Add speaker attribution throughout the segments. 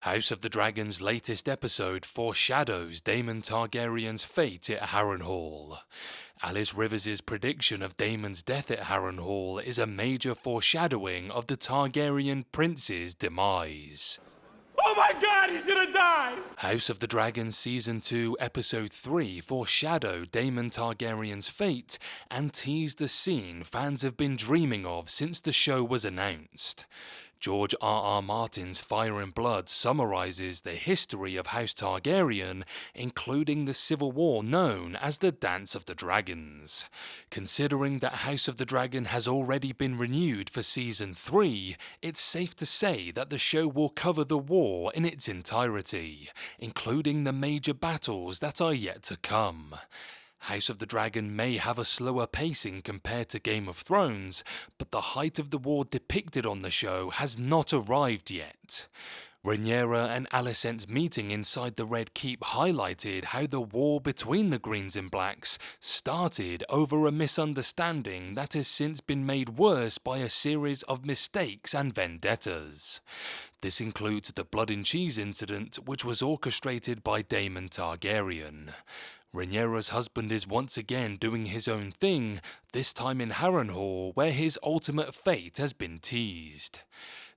Speaker 1: House of the Dragon's latest episode foreshadows Daemon Targaryen's fate at Harrenhal. Alice Rivers' prediction of Daemon's death at Harrenhal is a major foreshadowing of the Targaryen prince's demise.
Speaker 2: Oh my god, he's gonna die!
Speaker 1: House of the Dragon Season 2 Episode 3 foreshadowed Daemon Targaryen's fate and teased the scene fans have been dreaming of since the show was announced. George R.R. Martin's Fire and Blood summarizes the history of House Targaryen, including the civil war known as the Dance of the Dragons. Considering that House of the Dragon has already been renewed for Season 3, it's safe to say that the show will cover the war in its entirety, including the major battles that are yet to come. House of the Dragon may have a slower pacing compared to Game of Thrones, but the height of the war depicted on the show has not arrived yet. Rhaenyra and Alicent's meeting inside the Red Keep highlighted how the war between the Greens and Blacks started over a misunderstanding that has since been made worse by a series of mistakes and vendettas. This includes the Blood and Cheese incident, which was orchestrated by Daemon Targaryen. Rhaenyra's husband is once again doing his own thing, this time in Harrenhal, where his ultimate fate has been teased.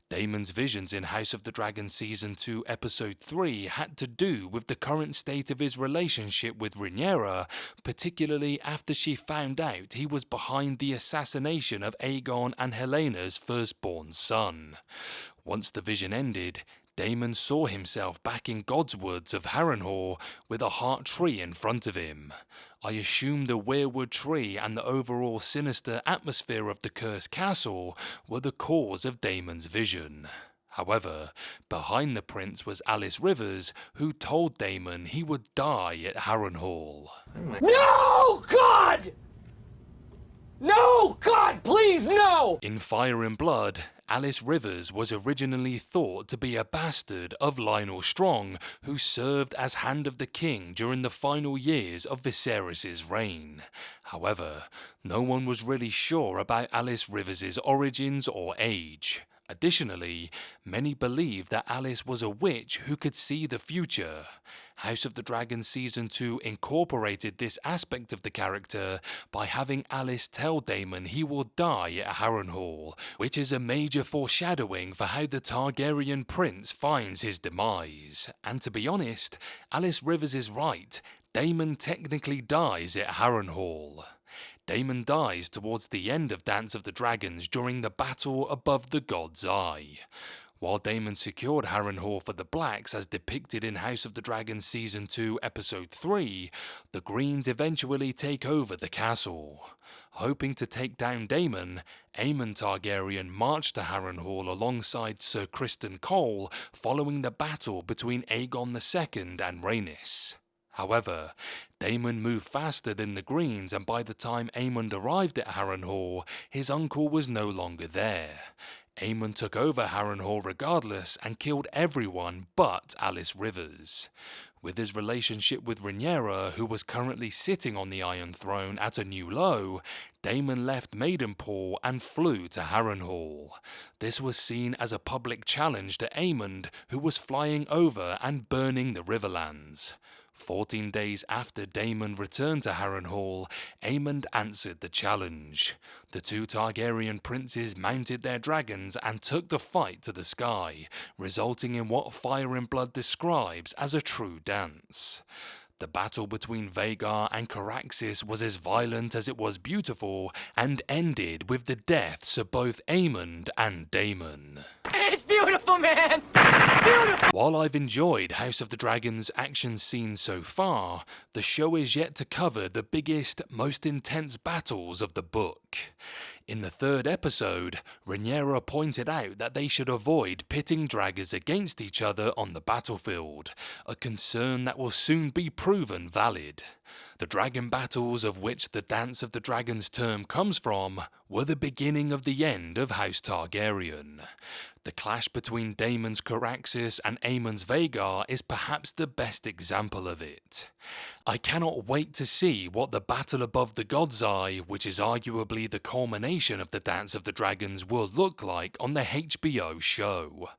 Speaker 1: Daemon's visions in House of the Dragon Season 2 Episode 3 had to do with the current state of his relationship with Rhaenyra, particularly after she found out he was behind the assassination of Aegon and Helena's firstborn son. Once the vision ended, Daemon saw himself back in Godswoods of Harrenhal with a heart tree in front of him. I assume the weirwood tree and the overall sinister atmosphere of the cursed castle were the cause of Daemon's vision. However, behind the prince was Alice Rivers, who told Daemon he would die at Harrenhal.
Speaker 3: No, God! No, God, please, no!
Speaker 1: In Fire and Blood, Alice Rivers was originally thought to be a bastard of Lionel Strong, who served as Hand of the King during the final years of Viserys' reign. However, no one was really sure about Alice Rivers' origins or age. Additionally, many believe that Alice was a witch who could see the future. House of the Dragon Season 2 incorporated this aspect of the character by having Alice tell Daemon he will die at Harrenhal, which is a major foreshadowing for how the Targaryen prince finds his demise. And to be honest, Alice Rivers is right, Daemon technically dies at Harrenhal. Daemon dies towards the end of Dance of the Dragons during the battle above the God's Eye. While Daemon secured Harrenhal for the Blacks as depicted in House of the Dragon Season 2 Episode 3, the Greens eventually take over the castle. Hoping to take down Daemon, Aemon Targaryen marched to Harrenhal alongside Sir Criston Cole following the battle between Aegon II and Rhaenys. However, Daemon moved faster than the Greens, and by the time Aemon arrived at Harrenhal, his uncle was no longer there. Aemon took over Harrenhal regardless and killed everyone but Alice Rivers. With his relationship with Rhaenyra, who was currently sitting on the Iron Throne at a new low, Daemon left Maidenpool and flew to Harrenhal. This was seen as a public challenge to Aemon, who was flying over and burning the Riverlands. 14 days after Daemon returned to Harrenhal, Aemon answered the challenge. The two Targaryen princes mounted their dragons and took the fight to the sky, resulting in what Fire and Blood describes as a true dance. The battle between Vhagar and Caraxes was as violent as it was beautiful, and ended with the deaths of both Aemon and Daemon.
Speaker 3: It's beautiful, man! Beautiful!
Speaker 1: While I've enjoyed House of the Dragon's action scenes so far, the show is yet to cover the biggest, most intense battles of the book. In the third episode, Rhaenyra pointed out that they should avoid pitting draggers against each other on the battlefield, a concern that will soon be proven valid. The dragon battles, of which the Dance of the Dragons term comes from, were the beginning of the end of House Targaryen. The clash between Daemon's Caraxes and Aemon's Vhagar is perhaps the best example of it. I cannot wait to see what the battle above the God's Eye, which is arguably the culmination adaptation of the Dance of the Dragons will look like on the HBO show.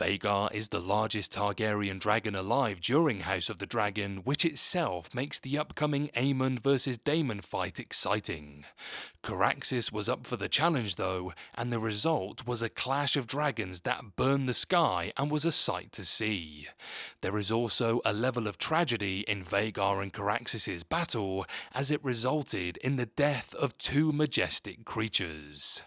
Speaker 1: Vhagar is the largest Targaryen dragon alive during House of the Dragon, which itself makes the upcoming Aemon vs Daemon fight exciting. Caraxes was up for the challenge though, and the result was a clash of dragons that burned the sky and was a sight to see. There is also a level of tragedy in Vhagar and Caraxes' battle, as it resulted in the death of two majestic creatures.